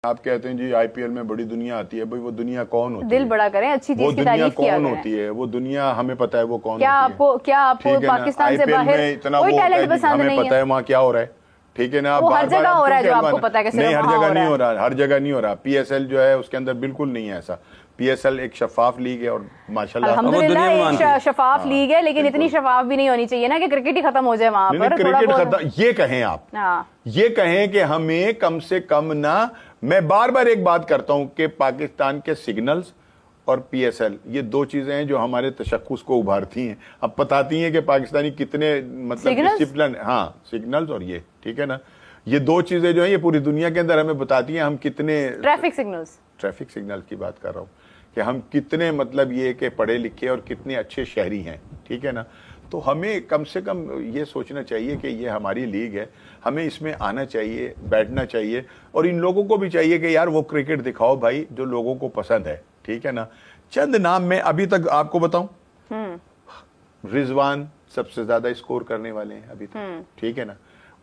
आप कहते हैं जी आईपीएल में बड़ी दुनिया आती है, भाई वो दुनिया कौन होती है? दिल बड़ा करें, अच्छी चीज की तारीफ किया कौन होती है? वो दुनिया हमें पता है वो कौन क्या होती है। क्या आपको पाकिस्तान से बाहर कोई टैलेंट पसंद नहीं है? हमें पता है वहाँ क्या हो रहा है, ठीक है ना। वो हर जगह हो रहा है जो आपको पता है कि नहीं, हर जगह नहीं हो रहा, हर जगह नहीं हो रहा। पीएसएल जो है उसके अंदर बिल्कुल नहीं है ऐसा। पीएसएल एक शफाफ लीग है और माशाल्लाह अल्हम्दुलिल्लाह एक शफाफ लीग है, लेकिन इतनी शफाफ भी नहीं होनी चाहिए ना कि क्रिकेट ही खत्म हो जाए वहां पर। क्रिकेट खत्म ये कहें आप, ये कहें कि हमें कम से कम ना, मैं बार बार एक बात करता हूं कि पाकिस्तान के सिग्नल्स और पीएसएल ये दो चीजें हैं जो हमारे तशक्कुस को उभारती हैं। अब बताती हैं कि पाकिस्तानी कितने मतलब डिसिप्लिन, हाँ सिग्नल्स और ये, ठीक है ना, ये दो चीजें जो है ये पूरी दुनिया के अंदर हमें बताती हैं हम कितने ट्रैफिक सिग्नल्स की बात कर रहा हूँ कि हम कितने मतलब ये कि पढ़े लिखे और कितने अच्छे शहरी हैं, ठीक है ना। तो हमें कम से कम ये सोचना चाहिए कि ये हमारी लीग है, हमें इसमें आना चाहिए, बैठना चाहिए, और इन लोगों को भी चाहिए कि यार वो क्रिकेट दिखाओ भाई जो लोगों को पसंद है, ठीक है ना। चंद नाम में अभी तक आपको बताऊं, रिजवान सबसे ज्यादा स्कोर करने वाले हैं अभी तक, ठीक है ना।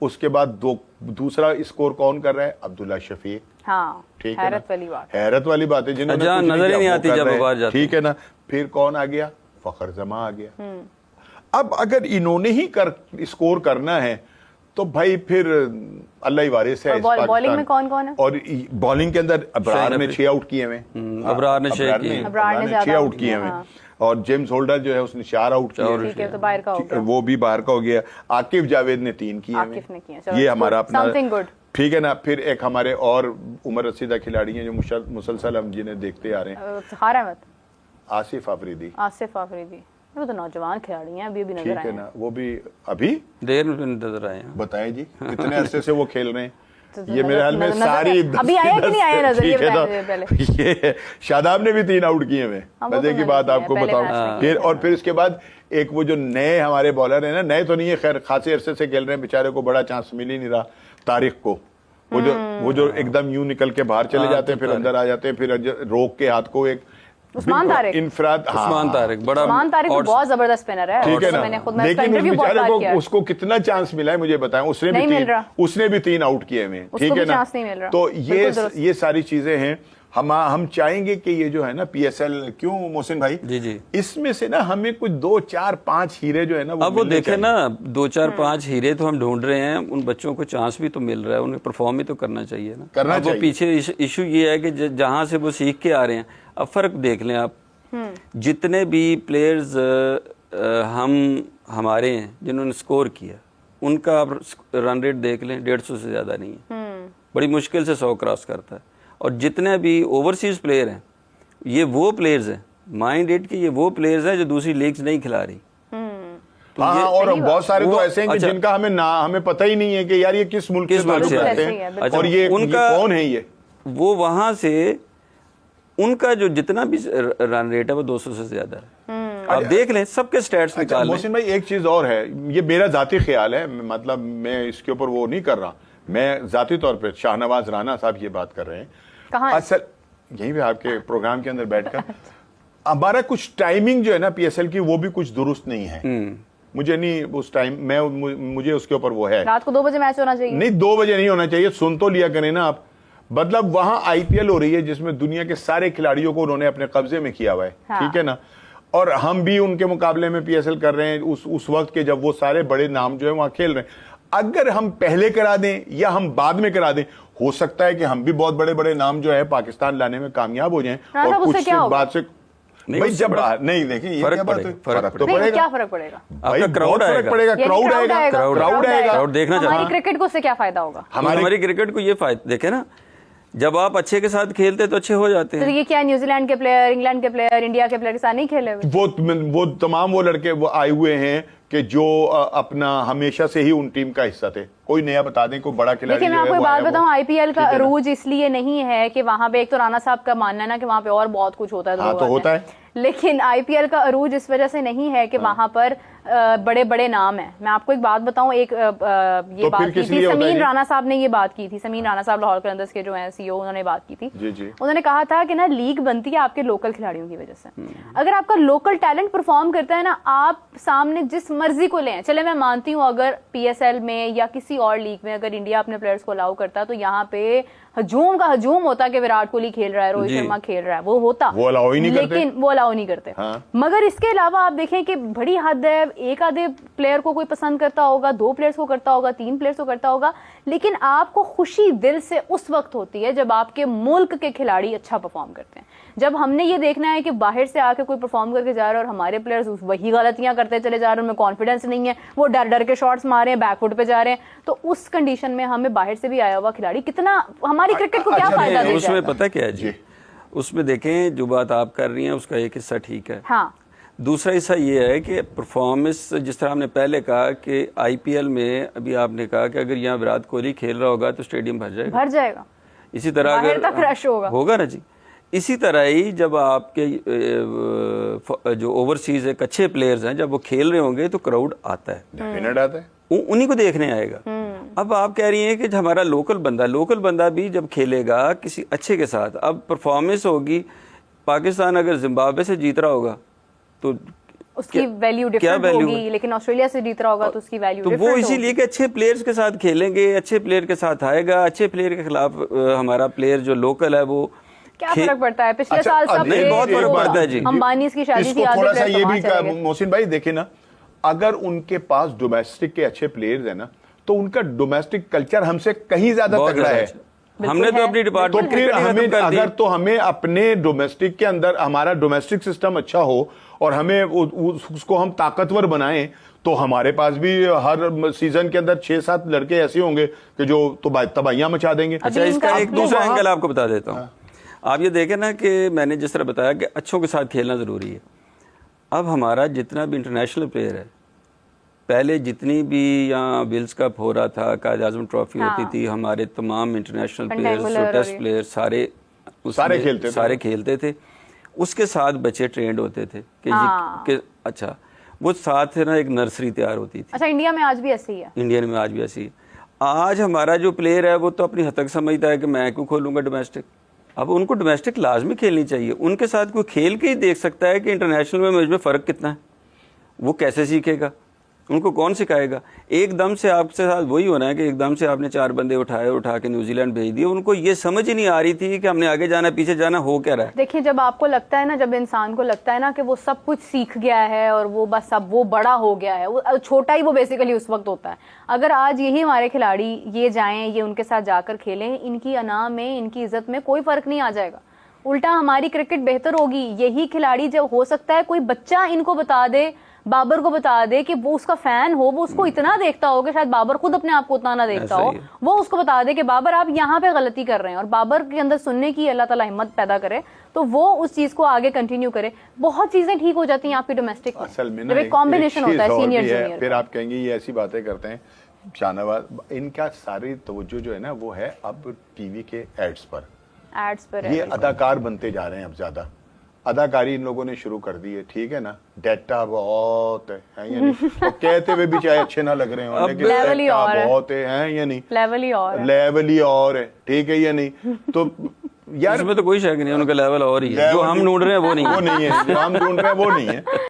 उसके बाद दूसरा स्कोर कौन कर रहा है? अब्दुल्ला शफीक, हाँ, ठीक है, हैरत वाली बात है, जिन्होंने नजर ही नहीं आती जब बाहर जाते, ठीक है ना। फिर कौन आ गया? फखर जमा आ गया। अब अगर इन्होंने ही स्कोर करना है तो भाई फिर अल्लाह ही वारिस है। बॉलिंग में कौन कौन है? और बॉलिंग के अंदर अबरार ने 6 आउट किए हुए, अबरार ने 6 आउट किए हुए, और जेम्स होल्डर जो है उसने 4 आउट किए, तो बाहर का हो गया, वो भी बाहर का हो गया। आकिफ जावेद ने 3 किए हैं, ये हमारा अपना, ठीक है ना। फिर एक हमारे और उमर रसीदा खिलाड़ी हैं जो मुसलसल हम जिन्हें देखते आ रहे हैं, आसिफ आफरीदी, वो तो नौजवान खिलाड़ी हैं, अभी नजर आए हैं ना, वो भी अभी देर में नजर आए हैं। बताएं जी कितने अरसे से वो खेल रहे हैं। ये मेरे हाल में सारी अभी आया कि नहीं आया नजर, ये पहले ये शादाब ने भी 3 आउट किए हुए, मजे की बात आपको बताऊं। फिर और फिर इसके बाद एक वो जो नए हमारे बॉलर है ना, नए तो नहीं है खैर, खासे अरसे से खेल रहे हैं, बेचारे को बड़ा चांस मिल ही नहीं रहा, तारिक को, वो जो एकदम यूं निकल के बाहर चले जाते हैं फिर अंदर आ जाते हैं, फिर रोक के हाथ को एक उस्मान तारिक, उस्मान तारिक बड़ा, उस्मान तारिक तो बहुत जबरदस्त स्पिनर है, ठीक है ना। लेकिन उस बेचारे को उसको कितना चांस मिला है मुझे बताएं, उसने भी 3 आउट किए हुए, ठीक है ना। तो ये सारी चीजें हैं। हम चाहेंगे कि ये जो है ना पीएसएल, क्यों मोहसिन भाई, जी इसमें से ना हमें कुछ 2 4 5 हीरे जो है ना अब वो देखे ना, 2 4 5 हीरे तो हम ढूंढ रहे हैं, उन बच्चों को चांस भी तो मिल रहा है, उन्हें परफॉर्म भी तो करना चाहिए ना। अब वो पीछे इशू ये है कि जहाँ से वो सीख के आ रहे हैं, अब फर्क देख लें आप, जितने भी प्लेयर्स हमारे हैं जिन्होंने स्कोर किया, उनका रन रेट देख लें, 150 से ज्यादा नहीं है, बड़ी मुश्किल से 100 क्रॉस करता है। और जितने भी ओवरसीज प्लेयर हैं, ये वो प्लेयर्स हैं, माइंड इट कि ये वो प्लेयर्स हैं जो दूसरी लीग्स नहीं खिला रही। तो हाँ, और बहुत सारे तो ऐसे हैं कि जिनका हमें पता ही नहीं है कि यार ये किस मुल्क से आते हैं और ये कौन है। ये वो वहां से उनका जो जितना भी रन रेट है वो 200 से ज्यादा है। आप देख लें सबके स्टैट्स निकाल लें। मोहसिन भाई एक चीज और है, ये मेरा जाती ख्याल है, मतलब मैं इसके ऊपर वो नहीं कर रहा, मैं जाती तौर पे शाहनवाज राणा साहब ये बात कर रहे हैं, असल यही भी आपके प्रोग्राम के अंदर बैठकर हमारा कुछ टाइमिंग जो है ना पीएसएल की वो भी कुछ दुरुस्त नहीं है। मुझे नहीं उस टाइम मुझे उसके ऊपर वो है, रात को 2 बजे मैच होना चाहिए, नहीं 2 बजे नहीं होना चाहिए, सुन तो लिया करें ना आप। मतलब वहां आईपीएल हो रही है जिसमें दुनिया के सारे खिलाड़ियों को उन्होंने अपने कब्जे में किया हुआ है, हाँ। ठीक है ना। और हम भी उनके मुकाबले में पीएसएल कर रहे हैं उस वक्त के जब वो सारे बड़े नाम जो है वहां खेल रहे हैं। अगर हम पहले करा दें या हम बाद में करा दें, हो सकता है कि हम भी बहुत बड़े बड़े नाम जो है पाकिस्तान लाने में कामयाब हो जाएं। और कुछ बात से भाई जब नहीं देखिए फर्क तो पड़ेगा, क्या फर्क पड़ेगा? आपका क्राउड पड़ेगा, क्राउड आएगा, क्राउड देखना चाहिए। हमारी क्रिकेट को उससे क्या फायदा होगा? हमारी क्रिकेट को ये फायदा देखे ना, जब आप अच्छे के साथ खेलते तो अच्छे हो जाते हैं। तो ये क्या न्यूजीलैंड के प्लेयर, इंग्लैंड के प्लेयर, इंडिया के प्लेयर के साथ नहीं खेले हुए? वो तमाम वो लड़के वो आए हुए हैं कि जो अपना हमेशा से ही उन टीम का हिस्सा थे। कोई नया बता दें, कोई बड़ा खिलाड़ी। लेकिन मैं आपको बात बताऊं, आईपीएल का अरूज इसलिए नहीं है कि वहां पे, एक तो राणा साहब का मानना है ना कि वहां पे और बहुत कुछ होता है, तो होता है, लेकिन आईपीएल का अरूज इस वजह से नहीं है कि वहां पर बड़े बड़े नाम हैं। मैं आपको एक बात बताऊं, एक ये बात की थी समीन राणा साहब ने, ये बात की थी समीन राणा साहब लाहौर कलंदर्स के जो हैं सीईओ, उन्होंने बात की थी। उन्होंने कहा था कि ना लीग बनती है आपके लोकल खिलाड़ियों की वजह से। अगर आपका लोकल टैलेंट परफॉर्म करता है ना, आप सामने जिस मर्जी को लें, चले मैं मानती हूँ अगर पीएसएल में या किसी और लीग में अगर इंडिया अपने प्लेयर्स को अलाउ करता तो यहाँ पे हजूम का हजूम होता कि विराट कोहली खेल रहा है, रोहित शर्मा खेल रहा है, वो होता, वो अलाउ ही नहीं करते, लेकिन वो अलाउ नहीं करते। हाँ। मगर इसके अलावा आप देखें कि बड़ी हद है, एक आधे प्लेयर को कोई पसंद करता होगा, 2 प्लेयर्स को करता होगा, 3 प्लेयर्स को करता होगा, लेकिन आपको खुशी दिल से उस वक्त होती है जब आपके मुल्क के खिलाड़ी अच्छा परफॉर्म करते हैं। जब हमने ये देखना है कि बाहर से आके कोई परफॉर्म करके जा रहा है और हमारे प्लेयर्स वही गलतियां करते चले जा रहे हैं, उनमें कॉन्फिडेंस नहीं है, वो डर डर के शॉट्स मार रहे हैं, बैकफुट पे जा रहे हैं, तो उस कंडीशन में हमें बाहर से भी आया हुआ खिलाड़ी कितना हमारी क्रिकेट को क्या फायदा दे उसमें जाएगा? पता क्या है जी, उसमें देखें जो बात आप कर रही हैं उसका एक हिस्सा ठीक है, हाँ, दूसरा हिस्सा ये है कि परफॉर्मेंस, जिस तरह हमने पहले कहा कि आईपीएल में अभी आपने कहा कि अगर यहाँ विराट कोहली खेल रहा होगा तो स्टेडियम भर जाएगा। इसी तरह बाहर अगर तक रश होगा ना जी, इसी तरह ही जब आपके जो ओवरसीज एक अच्छे प्लेयर्स हैं जब वो खेल रहे होंगे तो क्राउड आता है, डेफिनेट आता है, उन्हीं को देखने आएगा। अब आप कह रही हैं कि हमारा लोकल बंदा भी जब खेलेगा किसी अच्छे के साथ, अब परफॉर्मेंस होगी, पाकिस्तान अगर जिम्बाब्वे से जीत रहा होगा तो उसकी वैल्यू डिफरेंट होगी, लेकिन ऑस्ट्रेलिया से जीत रहा होगा तो उसकी वैल्यू तो वो इसीलिए कि अच्छे प्लेयर्स के साथ खेलेंगे, अच्छे प्लेयर के साथ आएगा, अच्छे प्लेयर के खिलाफ हमारा प्लेयर जो लोकल है वो क्या फर्क पड़ता है? पिछले साल सब नहीं, बहुत फर्क पड़ता है जी। अंबानी की शादी थी, इसको थोड़ा सा ये भी मोहसिन भाई देखे ना, अगर उनके पास डोमेस्टिक के अच्छे प्लेयर्स हैं ना तो उनका डोमेस्टिक कल्चर हमसे कहीं ज्यादा तगड़ा है। हमने तो अपनी डिपार्टमेंट तो फिर हमें अगर तो हमें अपने डोमेस्टिक के अंदर हमारा डोमेस्टिक सिस्टम अच्छा हो और हमें उसको हम ताकतवर बनाएं तो हमारे पास भी हर सीजन के अंदर 6-7 लड़के ऐसे होंगे कि जो तो तबाहियां मचा देंगे। अच्छा, इसका एक दूसरा एंगल आपको बता देता हूँ। आप ये देखें ना कि मैंने जिस तरह बताया कि अच्छों के साथ खेलना ज़रूरी है। अब हमारा जितना भी इंटरनेशनल प्लेयर है, पहले जितनी भी यहाँ विल्स कप हो रहा था, कायद आज़म ट्रॉफी होती थी, हमारे तमाम इंटरनेशनल प्लेयर्स, टेस्ट प्लेयर सारे खेलते थे। उसके साथ बच्चे ट्रेंड होते थे कि अच्छा, वो साथ ना एक नर्सरी तैयार होती थी। अच्छा, इंडिया में आज भी ऐसी है? इंडिया में आज भी ऐसी है। आज हमारा जो प्लेयर है वो तो अपनी हद तक समझता है कि मैं क्यों खोलूंगा डोमेस्टिक। अब उनको डोमेस्टिक लाजमी खेलनी चाहिए। उनके साथ कोई खेल के ही देख सकता है कि इंटरनेशनल में मुझमें फ़र्क कितना है। वो कैसे सीखेगा? उनको कौन सिखाएगा? एकदम से आपके साथ वही होना है कि एकदम से आपने 4 बंदे उठा के न्यूजीलैंड भेज दिए। उनको ये समझ ही नहीं आ रही थी कि हमने आगे जाना पीछे जाना, हो क्या रहा है। देखिए, जब आपको लगता है ना, जब इंसान को लगता है ना कि वो सब कुछ सीख गया है और वो बस अब वो बड़ा हो गया है, वो छोटा ही वो बेसिकली उस वक्त होता है। अगर आज यही हमारे खिलाड़ी ये जाएं, ये उनके साथ जाकर खेलें, इनकी अना में, इनकी इज्जत में कोई फर्क नहीं आ जाएगा। उल्टा हमारी क्रिकेट बेहतर होगी। यही खिलाड़ी जब, हो सकता है कोई बच्चा इनको बता दे, बाबर को बता दे कि वो उसका फैन हो, वो उसको इतना देखता हो कि शायद बाबर खुद अपने आप को उतना ना देखता हो, वो उसको बता दे कि बाबर आप यहाँ पे गलती कर रहे हैं, और बाबर के अंदर सुनने की अल्लाह ताला हिम्मत पैदा करे तो वो उस चीज को आगे कंटिन्यू करे। बहुत चीजें ठीक हो जाती हैं आपकी डोमेस्टिक में। असल में जब एक कॉम्बिनेशन होता है सीनियर जूनियर। फिर आप कहेंगे ये ऐसी बातें करते हैं शाहनवाज, इनका सारी तवज्जो जो है ना वो है अब टीवी के एड्स पर। ये अदाकार बनते जा रहे हैं, अब ज्यादा अदाकारी इन लोगों ने शुरू कर दी है, ठीक है ना। डेटा बहुत है या नहीं? तो कहते हुए भी चाहे अच्छे ना लग रहे हो, लेकिन डेटा बहुत है या नहीं? लेवल ही और है, ठीक है या नहीं? तो यार इसमें तो कोई शक नहीं, उनका लेवल और ही है। जो हम ढूंढ रहे हैं वो नहीं है, जो हम ढूंढ रहे हैं वो नहीं है।